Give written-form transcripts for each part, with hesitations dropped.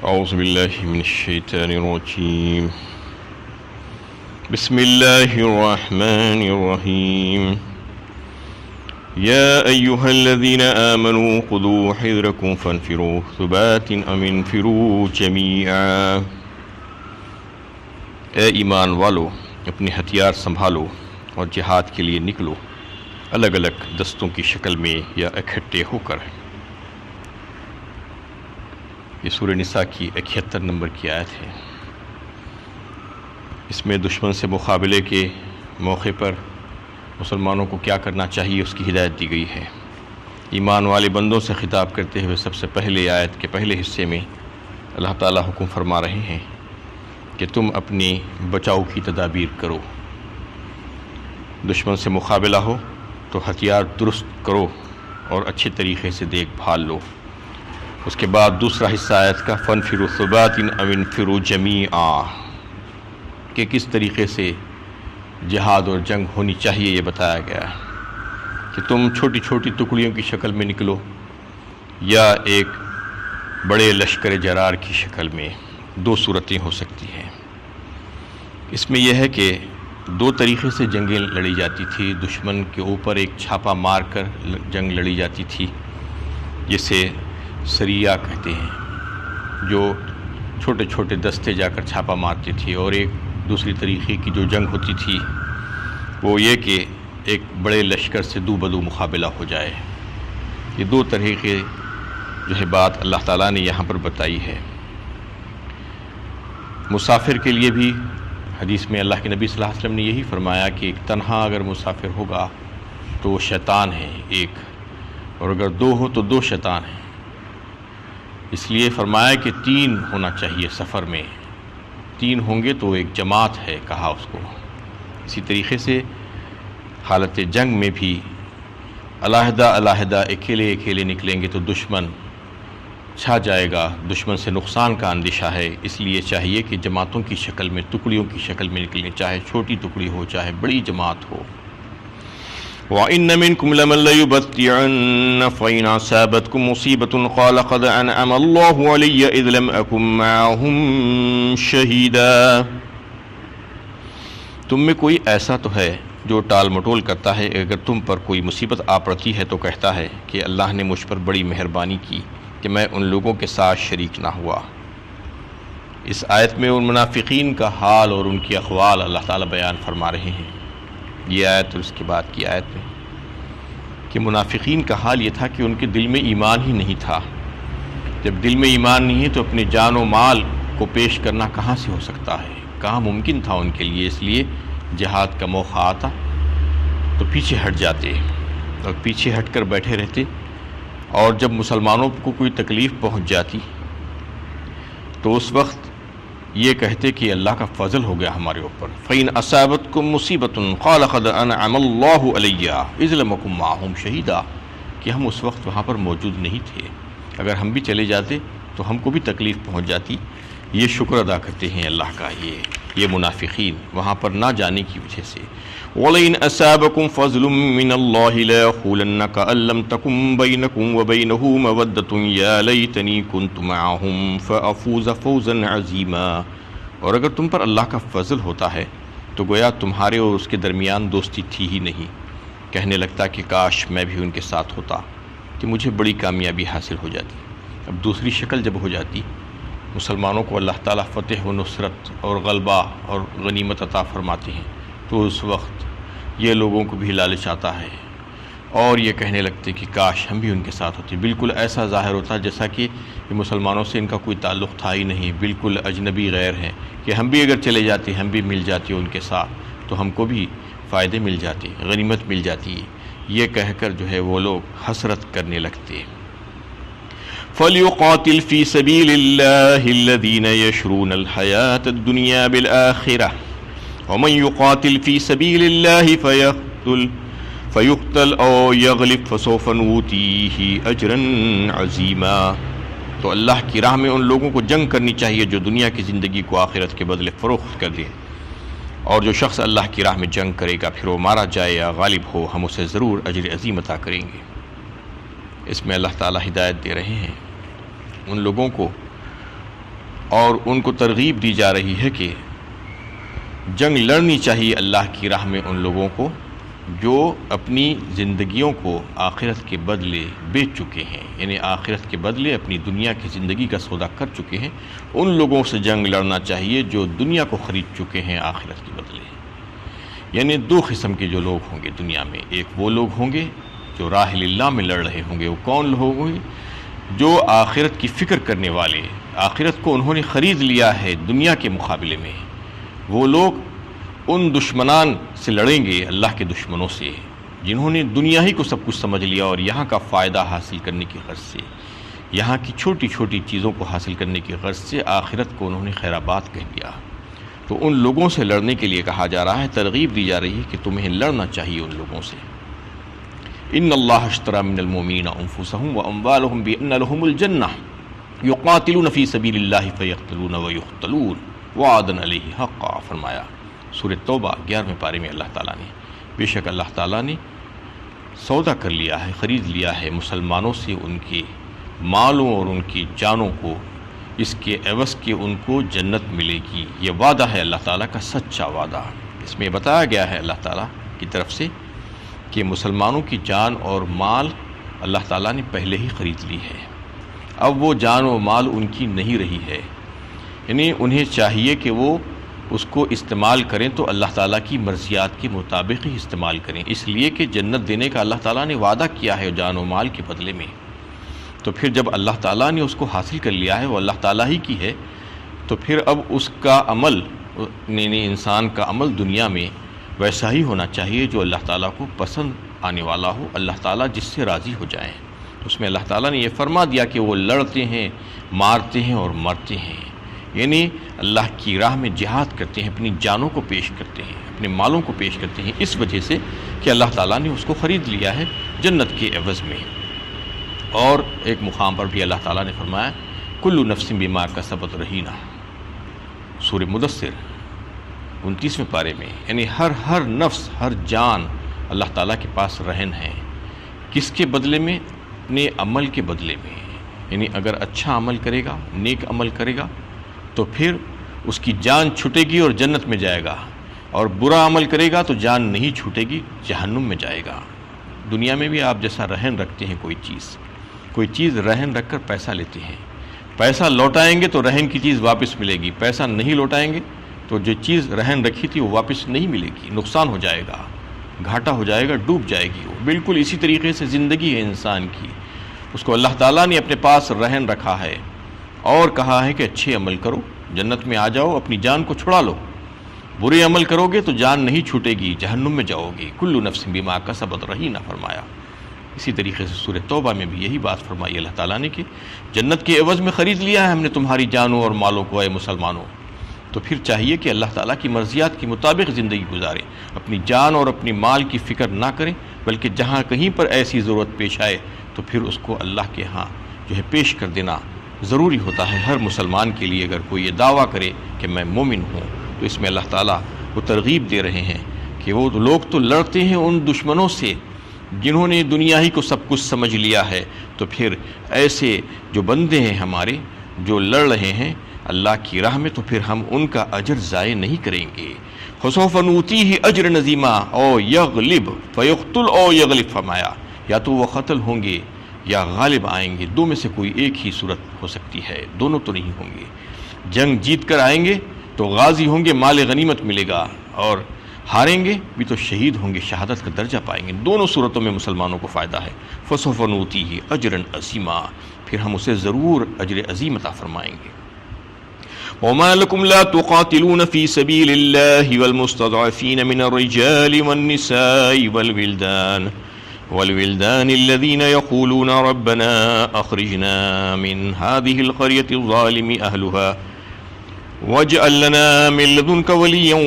أعوذ بالله من الشيطان الرجيم بسم الله الرحمن الرحيم يا أيها الذين آمنوا خذوا حذركم فانفروا ثبات أو انفروا جميعا۔ اے ایمان والو، اپنے ہتھیار سنبھالو اور جہاد کے لیے نکلو، الگ الگ دستوں کی شکل میں یا اکٹھے ہو کر۔ یہ سورہ نساء کی 71 نمبر کی آیت ہے۔ اس میں دشمن سے مقابلے کے موقع پر مسلمانوں کو کیا کرنا چاہیے اس کی ہدایت دی گئی ہے۔ ایمان والے بندوں سے خطاب کرتے ہوئے سب سے پہلے آیت کے پہلے حصے میں اللہ تعالیٰ حکم فرما رہے ہیں کہ تم اپنے بچاؤ کی تدابیر کرو۔ دشمن سے مقابلہ ہو تو ہتھیار درست کرو اور اچھے طریقے سے دیکھ بھال لو۔ اس کے بعد دوسرا حصہ آیت کا فانفروا ثبات او انفروا جمیعا، کہ کس طریقے سے جہاد اور جنگ ہونی چاہیے یہ بتایا گیا کہ تم چھوٹی چھوٹی ٹکڑیوں کی شکل میں نکلو یا ایک بڑے لشکر جرار کی شکل میں۔ دو صورتیں ہو سکتی ہیں۔ اس میں یہ ہے کہ دو طریقے سے جنگیں لڑی جاتی تھی۔ دشمن کے اوپر ایک چھاپا مار کر جنگ لڑی جاتی تھی، جسے سریہ کہتے ہیں، جو چھوٹے چھوٹے دستے جا کر چھاپا مارتے تھے، اور ایک دوسری طریقے کی جو جنگ ہوتی تھی وہ یہ کہ ایک بڑے لشکر سے دو بدو مقابلہ ہو جائے۔ یہ دو طریقے جو ہے بات اللہ تعالیٰ نے یہاں پر بتائی ہے۔ مسافر کے لیے بھی حدیث میں اللہ کے نبی صلی اللہ علیہ وسلم نے یہی فرمایا کہ ایک تنہا اگر مسافر ہوگا تو وہ شیطان ہے ایک، اور اگر دو ہو تو دو شیطان ہیں۔ اس لیے فرمایا کہ تین ہونا چاہیے سفر میں، تین ہوں گے تو ایک جماعت ہے کہا اس کو۔ اسی طریقے سے حالت جنگ میں بھی علیحدہ علیحدہ اکیلے اکیلے نکلیں گے تو دشمن چھا جائے گا، دشمن سے نقصان کا اندیشہ ہے۔ اس لیے چاہیے کہ جماعتوں کی شکل میں، ٹکڑیوں کی شکل میں نکلیں، چاہے چھوٹی ٹکڑی ہو چاہے بڑی جماعت ہو۔ وَإِنَّ مِنْكُمْ لَمَن لَّيُبَطِّئَنَّ فَإِنْ أَصَابَتْكُم مُّصِيبَةٌ قَالَ قَدْ أَنْعَمَ اللَّهُ عَلَيَّ إِذْ لَمْ أَكُن مَّعَهُمْ شَهِيدًا۔ تم میں کوئی ایسا تو ہے جو ٹال مٹول کرتا ہے، اگر تم پر کوئی مصیبت آ پڑتی ہے تو کہتا ہے کہ اللہ نے مجھ پر بڑی مہربانی کی کہ میں ان لوگوں کے ساتھ شریک نہ ہوا۔ اس آیت میں ان منافقین کا حال اور ان کی اقوال اللہ تعالیٰ بیان فرما رہے ہیں۔ یہ آیت اور اس کے بعد کی آیت میں کہ منافقین کا حال یہ تھا کہ ان کے دل میں ایمان ہی نہیں تھا۔ جب دل میں ایمان نہیں ہے تو اپنے جان و مال کو پیش کرنا کہاں سے ہو سکتا ہے، کہاں ممکن تھا ان کے لیے۔ اس لیے جہاد کا موقع آتا تو پیچھے ہٹ جاتے اور پیچھے ہٹ کر بیٹھے رہتے، اور جب مسلمانوں کو کوئی تکلیف پہنچ جاتی تو اس وقت یہ کہتے کہ اللہ کا فضل ہو گیا ہمارے اوپر۔ فَإِنْ أَصَابَتْكُم مُّصِيبَةٌ قَالَ قَدْ أَنْعَمَ اللَّهُ عَلَيَّ إِذْ لَمْ أَكُن مَّعَهُمْ شَهِيدًا، کہ ہم اس وقت وہاں پر موجود نہیں تھے، اگر ہم بھی چلے جاتے تو ہم کو بھی تکلیف پہنچ جاتی۔ یہ شکر ادا کرتے ہیں اللہ کا یہ منافقین وہاں پر نہ جانے کی وجہ سے۔ وَلَئِنْ أَصَابَكُمْ فَضْلٌ مِّنَ اللَّهِ لَيَقُولَنَّ كَأَن لَّمْ تَكُن بَيْنَكُمْ وَبَيْنَهُ مَوَدَّةٌ يَا لَيْتَنِي كُنتُ مَعَهُمْ فَأَفُوزَ فَوْزًا عَظِيمًا۔ اور اگر تم پر اللہ کا فضل ہوتا ہے تو گویا تمہارے اور اس کے درمیان دوستی تھی ہی نہیں، کہنے لگتا کہ کاش میں بھی ان کے ساتھ ہوتا کہ مجھے بڑی کامیابی حاصل ہو جاتی۔ اب دوسری شکل جب ہو جاتی، مسلمانوں کو اللہ تعالیٰ فتح و نصرت اور غلبہ اور غنیمت عطا فرماتے ہیں، تو اس وقت یہ لوگوں کو بھی لالچ آتا ہے اور یہ کہنے لگتے کہ کاش ہم بھی ان کے ساتھ ہوتے۔ بالکل ایسا ظاہر ہوتا جیسا کہ مسلمانوں سے ان کا کوئی تعلق تھا ہی نہیں، بالکل اجنبی غیر ہیں، کہ ہم بھی اگر چلے جاتے، ہم بھی مل جاتے ان کے ساتھ تو ہم کو بھی فائدے مل جاتے، غنیمت مل جاتی۔ یہ کہہ کر جو ہے وہ لوگ حسرت کرنے لگتے۔ فَلْيُقَاتِلْ فِي سَبِيلِ اللَّهِ الَّذِينَ يَشْرُونَ الْحَيَاةَ الدُّنْيَا بِالْآخِرَةِ وَمَنْ يُقَاتِلْ فِي سَبِيلِ اللَّهِ فَيُقْتَلْ أَوْ يَغْلِبْ فَسَوْفَ نُؤْتِيهِ أَجْرًا عَظِيمًا۔ تو اللہ کی راہ میں ان لوگوں کو جنگ کرنی چاہیے جو دنیا کی زندگی کو آخرت کے بدلے فروخت کر دیں، اور جو شخص اللہ کی راہ میں جنگ کرے گا پھر وہ مارا جائے یا غالب ہو، ہم اسے ضرور اجر عظیم عطا کریں گے۔ اس میں اللہ تعالیٰ ہدایت دے رہے ہیں ان لوگوں کو اور ان کو ترغیب دی جا رہی ہے کہ جنگ لڑنی چاہیے اللہ کی راہ میں ان لوگوں کو جو اپنی زندگیوں کو آخرت کے بدلے بیچ چکے ہیں، یعنی آخرت کے بدلے اپنی دنیا کی زندگی کا سودا کر چکے ہیں، ان لوگوں سے جنگ لڑنا چاہیے جو دنیا کو خرید چکے ہیں آخرت کے بدلے۔ یعنی دو قسم کے جو لوگ ہوں گے دنیا میں، ایک وہ لوگ ہوں گے جو راہ اللہ میں لڑ رہے ہوں گے، وہ کون لوگ ہوں گے؟ جو آخرت کی فکر کرنے والے، آخرت کو انہوں نے خرید لیا ہے دنیا کے مقابلے میں، وہ لوگ ان دشمنان سے لڑیں گے، اللہ کے دشمنوں سے، جنہوں نے دنیا ہی کو سب کچھ سمجھ لیا اور یہاں کا فائدہ حاصل کرنے کی غرض سے، یہاں کی چھوٹی چھوٹی چیزوں کو حاصل کرنے کی غرض سے آخرت کو انہوں نے خیرآباد کہہ دیا۔ تو ان لوگوں سے لڑنے کے لیے کہا جا رہا ہے، ترغیب دی جا رہی ہے کہ تمہیں لڑنا چاہیے ان لوگوں سے۔ ان اللہ اشتری من المؤمنین انفسهم واموالهم بان لهم الجنہ یقاتلون فی سبیل اللہ فیقتلون ویقتلون وعدا علیہ حقا، فرمایا سورۃ توبہ 11ویں پارے میں اللہ تعالیٰ نے، بے شک اللہ تعالیٰ نے سودا کر لیا ہے، خرید لیا ہے مسلمانوں سے ان کے مالوں اور ان کی جانوں کو، اس کے عوض کے ان کو جنت ملے گی۔ یہ وعدہ ہے اللہ تعالیٰ کا سچا وعدہ۔ اس میں بتایا گیا ہے اللہ تعالیٰ کی طرف سے کہ مسلمانوں کی جان اور مال اللہ تعالیٰ نے پہلے ہی خرید لی ہے، اب وہ جان و مال ان کی نہیں رہی ہے، یعنی انہیں چاہیے کہ وہ اس کو استعمال کریں تو اللہ تعالیٰ کی مرضیات کے مطابق ہی استعمال کریں، اس لیے کہ جنت دینے کا اللہ تعالیٰ نے وعدہ کیا ہے جان و مال کے بدلے میں۔ تو پھر جب اللہ تعالیٰ نے اس کو حاصل کر لیا ہے، وہ اللہ تعالیٰ ہی کی ہے، تو پھر اب اس کا عمل، یعنی انسان کا عمل دنیا میں ویسا ہی ہونا چاہیے جو اللہ تعالیٰ کو پسند آنے والا ہو، اللہ تعالیٰ جس سے راضی ہو جائیں۔ اس میں اللہ تعالیٰ نے یہ فرما دیا کہ وہ لڑتے ہیں، مارتے ہیں اور مرتے ہیں، یعنی اللہ کی راہ میں جہاد کرتے ہیں، اپنی جانوں کو پیش کرتے ہیں، اپنے مالوں کو پیش کرتے ہیں، اس وجہ سے کہ اللہ تعالیٰ نے اس کو خرید لیا ہے جنت کے عوض میں۔ اور ایک مقام پر بھی اللہ تعالیٰ نے فرمایا کل نفس بما کسبت رہینہ، سورہ مدثر 29ویں پارے میں، یعنی ہر نفس، ہر جان اللہ تعالیٰ کے پاس رہن ہے، کس کے بدلے میں؟ اپنے عمل کے بدلے میں، یعنی اگر اچھا عمل کرے گا، نیک عمل کرے گا تو پھر اس کی جان چھوٹے گی اور جنت میں جائے گا، اور برا عمل کرے گا تو جان نہیں چھوٹے گی، جہنم میں جائے گا۔ دنیا میں بھی آپ جیسا رہن رکھتے ہیں، کوئی چیز رہن رکھ کر پیسہ لیتے ہیں، پیسہ لوٹائیں گے تو رہن کی چیز واپس ملے گی، پیسہ نہیں لوٹائیں گے تو جو چیز رہن رکھی تھی وہ واپس نہیں ملے گی، نقصان ہو جائے گا، گھاٹا ہو جائے گا، ڈوب جائے گی وہ۔ بالکل اسی طریقے سے زندگی ہے انسان کی، اس کو اللہ تعالیٰ نے اپنے پاس رہن رکھا ہے اور کہا ہے کہ اچھے عمل کرو، جنت میں آ جاؤ، اپنی جان کو چھڑا لو، برے عمل کرو گے تو جان نہیں چھوٹے گی، جہنم میں جاؤ گے۔ کل نفس بما کسبت رہینہ فرمایا۔ اسی طریقے سے سورۃ توبہ میں بھی یہی بات فرمائی اللہ تعالیٰ نے کہ جنت کے عوض میں خرید لیا ہے ہم نے تمہاری جانوں اور مالوں کو اے مسلمانوں، تو پھر چاہیے کہ اللہ تعالیٰ کی مرضیات کے مطابق زندگی گزاریں، اپنی جان اور اپنی مال کی فکر نہ کریں، بلکہ جہاں کہیں پر ایسی ضرورت پیش آئے تو پھر اس کو اللہ کے ہاں جو ہے پیش کر دینا ضروری ہوتا ہے ہر مسلمان کے لیے۔ اگر کوئی یہ دعویٰ کرے کہ میں مومن ہوں تو اس میں اللہ تعالیٰ کو ترغیب دے رہے ہیں کہ وہ لوگ تو لڑتے ہیں ان دشمنوں سے جنہوں نے دنیا ہی کو سب کچھ سمجھ لیا ہے، تو پھر ایسے جو بندے ہیں ہمارے جو لڑ رہے ہیں اللہ کی راہ میں، تو پھر ہم ان کا اجر ضائع نہیں کریں گے۔ فسوف نؤتیہ اجرا عظیما او یغلب فیقتل او یغلب فرمایا، یا تو وہ قتل ہوں گے یا غالب آئیں گے، دو میں سے کوئی ایک ہی صورت ہو سکتی ہے، دونوں تو نہیں ہوں گے۔ جنگ جیت کر آئیں گے تو غازی ہوں گے، مال غنیمت ملے گا، اور ہاریں گے بھی تو شہید ہوں گے، شہادت کا درجہ پائیں گے۔ دونوں صورتوں میں مسلمانوں کو فائدہ ہے۔ فسوف نؤتیہ اجرا عظیما، پھر ہم اسے ضرور اجر عظیم عطا فرمائیں گے۔ وما لكم لا تقاتلون في سبيل الله والمستضعفين من الرجال والنساء والولدان الذين يقولون ربنا أخرجنا من هذه القرية الظالم أهلها واجعل لنا من لدنك وليا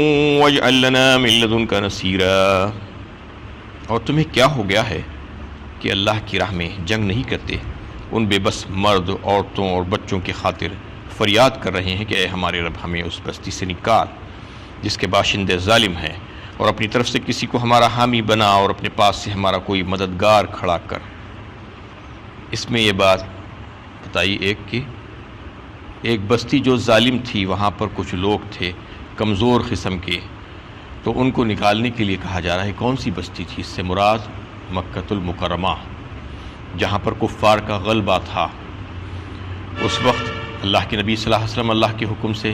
واجعل لنا من لدنك نصيرا۔ اور تمہیں کیا ہو گیا ہے کہ اللہ کی راہ میں جنگ نہیں کرتے؟ ان بے بس مرد، عورتوں اور بچوں کی خاطر فریاد کر رہے ہیں کہ اے ہمارے رب ہمیں اس بستی سے نکال جس کے باشندے ظالم ہیں، اور اپنی طرف سے کسی کو ہمارا حامی بنا، اور اپنے پاس سے ہمارا کوئی مددگار کھڑا کر۔ اس میں یہ بات بتائی ایک کہ ایک بستی جو ظالم تھی، وہاں پر کچھ لوگ تھے کمزور قسم کے، تو ان کو نکالنے کے لیے کہا جا رہا ہے۔ کون سی بستی تھی؟ اس سے مراد مکۃ المکرمہ، جہاں پر کفار کا غلبہ تھا۔ اس وقت اللہ کے نبی صلی اللہ علیہ وسلم اللہ کے حکم سے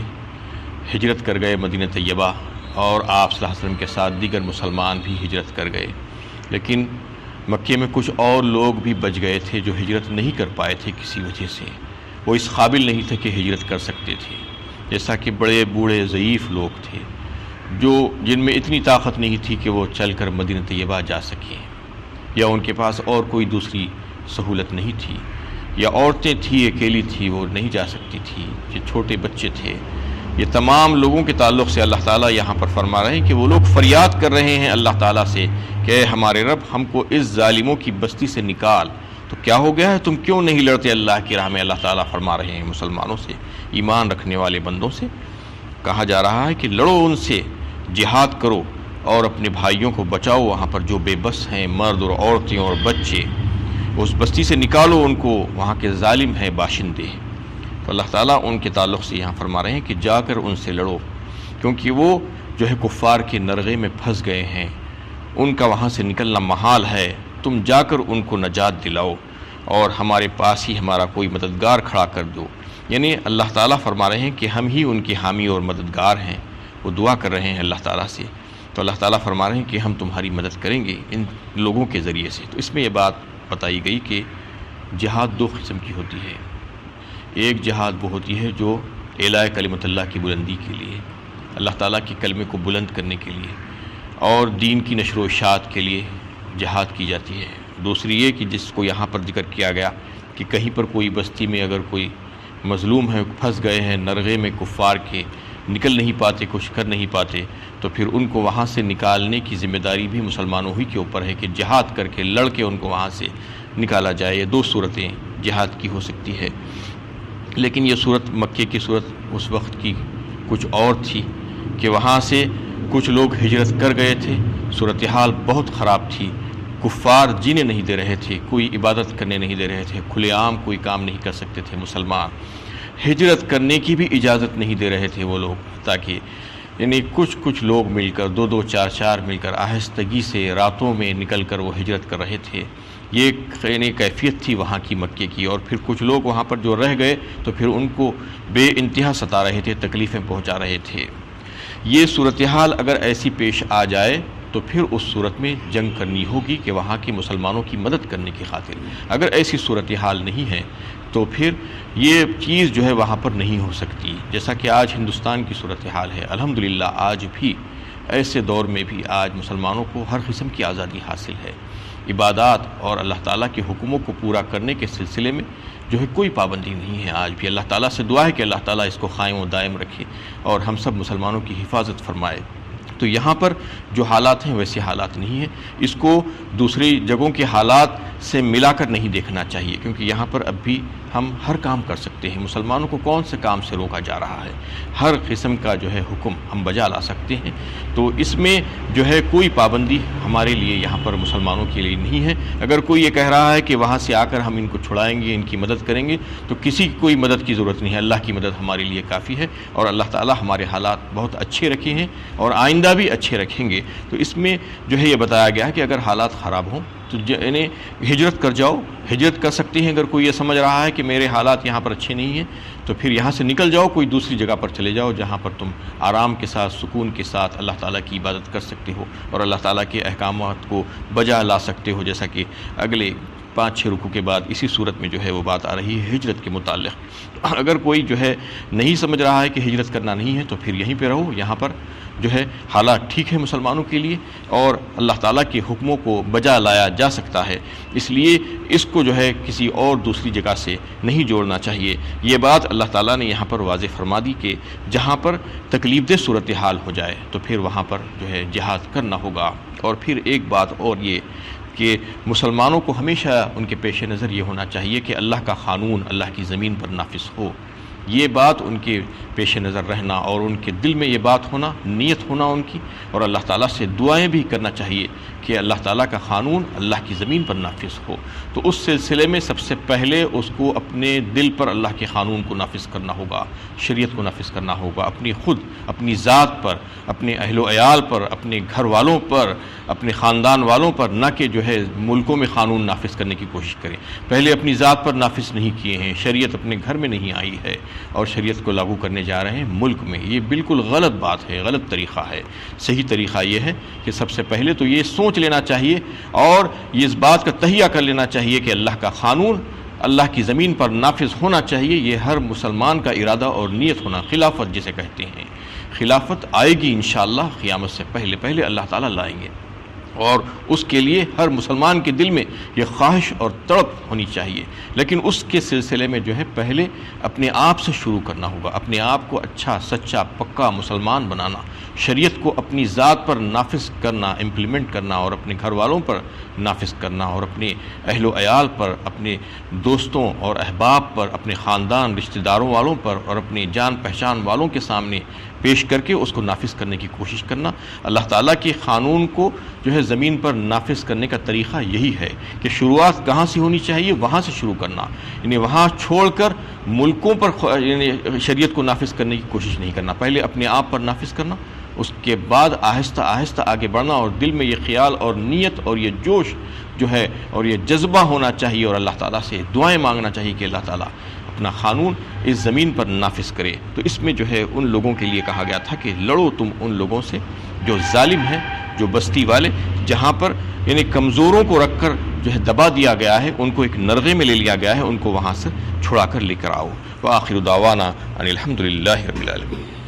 ہجرت کر گئے مدینہ طیبہ، اور آپ صلی اللہ علیہ وسلم کے ساتھ دیگر مسلمان بھی ہجرت کر گئے، لیکن مکے میں کچھ اور لوگ بھی بچ گئے تھے جو ہجرت نہیں کر پائے تھے کسی وجہ سے۔ وہ اس قابل نہیں تھے کہ ہجرت کر سکتے تھے، جیسا کہ بڑے بوڑھے ضعیف لوگ تھے جن میں اتنی طاقت نہیں تھی کہ وہ چل کر مدینہ طیبہ جا سکیں، یا ان کے پاس اور کوئی دوسری سہولت نہیں تھی، یا عورتیں تھیں اکیلی تھی وہ نہیں جا سکتی تھی، یہ چھوٹے بچے تھے۔ یہ تمام لوگوں کے تعلق سے اللہ تعالیٰ یہاں پر فرما رہے ہیں کہ وہ لوگ فریاد کر رہے ہیں اللہ تعالیٰ سے کہ اے ہمارے رب، ہم کو اس ظالموں کی بستی سے نکال۔ تو کیا ہو گیا ہے؟ تم کیوں نہیں لڑتے اللہ کی راہ میں؟ اللہ تعالیٰ فرما رہے ہیں مسلمانوں سے، ایمان رکھنے والے بندوں سے کہا جا رہا ہے کہ لڑو ان سے، جہاد کرو اور اپنے بھائیوں کو بچاؤ، وہاں پر جو بے بس ہیں مرد اور عورتیں اور بچے، اس بستی سے نکالو ان کو، وہاں کے ظالم ہیں باشندے۔ تو اللہ تعالیٰ ان کے تعلق سے یہاں فرما رہے ہیں کہ جا کر ان سے لڑو، کیونکہ وہ جو ہے کفار کے نرغے میں پھنس گئے ہیں، ان کا وہاں سے نکلنا محال ہے۔ تم جا کر ان کو نجات دلاؤ اور ہمارے پاس ہی ہمارا کوئی مددگار کھڑا کر دو۔ یعنی اللہ تعالیٰ فرما رہے ہیں کہ ہم ہی ان کے حامی اور مددگار ہیں۔ وہ دعا کر رہے ہیں اللہ تعالیٰ سے، تو اللہ تعالیٰ فرما رہے ہیں کہ ہم تمہاری مدد کریں گے ان لوگوں کے ذریعے سے۔ تو اس میں یہ بات بتائی گئی کہ جہاد دو قسم کی ہوتی ہے۔ ایک جہاد وہ ہوتی ہے جو اعلاء کلمت اللہ کی بلندی کے لیے، اللہ تعالیٰ کے کلمے کو بلند کرنے کے لیے اور دین کی نشر و اشاعت کے لیے جہاد کی جاتی ہے۔ دوسری یہ کہ جس کو یہاں پر ذکر کیا گیا کہ کہیں پر کوئی بستی میں اگر کوئی مظلوم ہے، پھنس گئے ہیں نرغے میں کفار کے، نکل نہیں پاتے، کچھ کر نہیں پاتے، تو پھر ان کو وہاں سے نکالنے کی ذمہ داری بھی مسلمانوں ہی کے اوپر ہے کہ جہاد کر کے لڑ کے ان کو وہاں سے نکالا جائے۔ یہ دو صورتیں جہاد کی ہو سکتی ہے، لیکن یہ صورت مکے کی صورت اس وقت کی کچھ اور تھی کہ وہاں سے کچھ لوگ ہجرت کر گئے تھے، صورتحال بہت خراب تھی، کفار جینے نہیں دے رہے تھے، کوئی عبادت کرنے نہیں دے رہے تھے، کھلے عام کوئی کام نہیں کر سکتے تھے مسلمان، ہجرت کرنے کی بھی اجازت نہیں دے رہے تھے وہ لوگ، تاکہ یعنی کچھ لوگ مل کر دو چار مل کر آہستگی سے راتوں میں نکل کر وہ ہجرت کر رہے تھے۔ یہ یعنی کیفیت تھی وہاں کی مکے کی، اور پھر کچھ لوگ وہاں پر جو رہ گئے تو پھر ان کو بے انتہا ستا رہے تھے، تکلیفیں پہنچا رہے تھے۔ یہ صورتحال اگر ایسی پیش آ جائے تو پھر اس صورت میں جنگ کرنی ہوگی کہ وہاں کے مسلمانوں کی مدد کرنے کی خاطر۔ اگر ایسی صورتحال نہیں ہے تو پھر یہ چیز جو ہے وہاں پر نہیں ہو سکتی، جیسا کہ آج ہندوستان کی صورتحال ہے۔ الحمدللہ آج بھی ایسے دور میں بھی آج مسلمانوں کو ہر قسم کی آزادی حاصل ہے، عبادات اور اللہ تعالیٰ کے حکموں کو پورا کرنے کے سلسلے میں جو ہے کوئی پابندی نہیں ہے۔ آج بھی اللہ تعالیٰ سے دعا ہے کہ اللہ تعالیٰ اس کو قائم و دائم رکھے اور ہم سب مسلمانوں کی حفاظت فرمائے۔ تو یہاں پر جو حالات ہیں ویسے حالات نہیں ہیں، اس کو دوسری جگہوں کے حالات سے ملا کر نہیں دیکھنا چاہیے، کیونکہ یہاں پر اب بھی ہم ہر کام کر سکتے ہیں۔ مسلمانوں کو کون سے کام سے روکا جا رہا ہے؟ ہر قسم کا جو ہے حکم ہم بجا لا سکتے ہیں، تو اس میں جو ہے کوئی پابندی ہمارے لیے یہاں پر مسلمانوں کے لیے نہیں ہے۔ اگر کوئی یہ کہہ رہا ہے کہ وہاں سے آ کر ہم ان کو چھڑائیں گے، ان کی مدد کریں گے، تو کسی کی کوئی مدد کی ضرورت نہیں ہے، اللہ کی مدد ہمارے لیے کافی ہے، اور اللہ تعالیٰ ہمارے حالات بہت اچھے رکھے ہیں اور آئندہ بھی اچھے رکھیں گے۔ تو اس میں جو ہے یہ بتایا گیا ہے کہ اگر حالات خراب ہوں تو یعنی ہجرت کر جاؤ، ہجرت کر سکتے ہیں۔ اگر کوئی یہ سمجھ رہا ہے کہ میرے حالات یہاں پر اچھے نہیں ہیں تو پھر یہاں سے نکل جاؤ، کوئی دوسری جگہ پر چلے جاؤ جہاں پر تم آرام کے ساتھ، سکون کے ساتھ اللہ تعالیٰ کی عبادت کر سکتے ہو اور اللہ تعالیٰ کے احکامات کو بجا لا سکتے ہو، جیسا کہ اگلے 5-6 رکوع کے بعد اسی صورت میں جو ہے وہ بات آ رہی ہے ہجرت کے متعلق۔ اگر کوئی جو ہے نہیں سمجھ رہا ہے کہ ہجرت کرنا نہیں ہے تو پھر یہیں پہ رہو، یہاں پر جو ہے حالات ٹھیک ہے مسلمانوں کے لیے اور اللہ تعالیٰ کے حکموں کو بجا لایا جا سکتا ہے، اس لیے اس کو جو ہے کسی اور دوسری جگہ سے نہیں جوڑنا چاہیے۔ یہ بات اللہ تعالیٰ نے یہاں پر واضح فرما دی کہ جہاں پر تکلیف دہ صورتحال ہو جائے تو پھر وہاں پر جو ہے جہاد کرنا ہوگا۔ اور پھر ایک بات اور یہ کہ مسلمانوں کو ہمیشہ ان کے پیش نظر یہ ہونا چاہیے کہ اللہ کا قانون اللہ کی زمین پر نافذ ہو۔ یہ بات ان کے پیش نظر رہنا اور ان کے دل میں یہ بات ہونا، نیت ہونا ان کی، اور اللہ تعالیٰ سے دعائیں بھی کرنا چاہیے کہ اللہ تعالیٰ کا قانون اللہ کی زمین پر نافذ ہو۔ تو اس سلسلے میں سب سے پہلے اس کو اپنے دل پر اللہ کے قانون کو نافذ کرنا ہوگا، شریعت کو نافذ کرنا ہوگا، اپنی ذات پر، اپنے اہل و عیال پر، اپنے گھر والوں پر، اپنے خاندان والوں پر، نہ کہ جو ہے ملکوں میں قانون نافذ کرنے کی کوشش کریں۔ پہلے اپنی ذات پر نافذ نہیں کیے ہیں، شریعت اپنے گھر میں نہیں آئی ہے اور شریعت کو لاگو کرنے جا رہے ہیں ملک میں۔ یہ بالکل غلط بات ہے، غلط طریقہ ہے۔ صحیح طریقہ یہ ہے کہ سب سے پہلے تو یہ سوچ لینا چاہیے اور یہ اس بات کا تہیہ کر لینا چاہیے کہ اللہ کا قانون اللہ کی زمین پر نافذ ہونا چاہیے۔ یہ ہر مسلمان کا ارادہ اور نیت ہونا، خلافت جسے کہتے ہیں۔ خلافت آئے گی انشاءاللہ، قیامت سے پہلے اللہ تعالیٰ لائیں گے، اور اس کے لیے ہر مسلمان کے دل میں یہ خواہش اور تڑپ ہونی چاہیے۔ لیکن اس کے سلسلے میں جو ہے پہلے اپنے آپ سے شروع کرنا ہوگا، اپنے آپ کو اچھا سچا پکا مسلمان بنانا، شریعت کو اپنی ذات پر نافذ کرنا، امپلیمنٹ کرنا، اور اپنے گھر والوں پر نافذ کرنا، اور اپنے اہل و عیال پر، اپنے دوستوں اور احباب پر، اپنے خاندان رشتہ داروں والوں پر، اور اپنے جان پہچان والوں کے سامنے پیش کر کے اس کو نافذ کرنے کی کوشش کرنا۔ اللہ تعالیٰ کے قانون کو جو ہے زمین پر نافذ کرنے کا طریقہ یہی ہے کہ شروعات کہاں سے ہونی چاہیے، وہاں سے شروع کرنا، یعنی وہاں چھوڑ کر ملکوں پر یعنی شریعت کو نافذ کرنے کی کوشش نہیں کرنا، پہلے اپنے آپ پر نافذ کرنا، اس کے بعد آہستہ آہستہ آگے بڑھنا، اور دل میں یہ خیال اور نیت اور یہ جوش جو ہے اور یہ جذبہ ہونا چاہیے، اور اللہ تعالیٰ سے دعائیں مانگنا چاہیے کہ اللہ تعالیٰ اپنا قانون اس زمین پر نافذ کرے۔ تو اس میں جو ہے ان لوگوں کے لیے کہا گیا تھا کہ لڑو تم ان لوگوں سے جو ظالم ہیں، جو بستی والے، جہاں پر یعنی کمزوروں کو رکھ کر جو ہے دبا دیا گیا ہے، ان کو ایک نرغے میں لے لیا گیا ہے، ان کو وہاں سے چھڑا کر لے کر آؤ۔ وآخر دعوانا ان الحمد للہ رب العالمین۔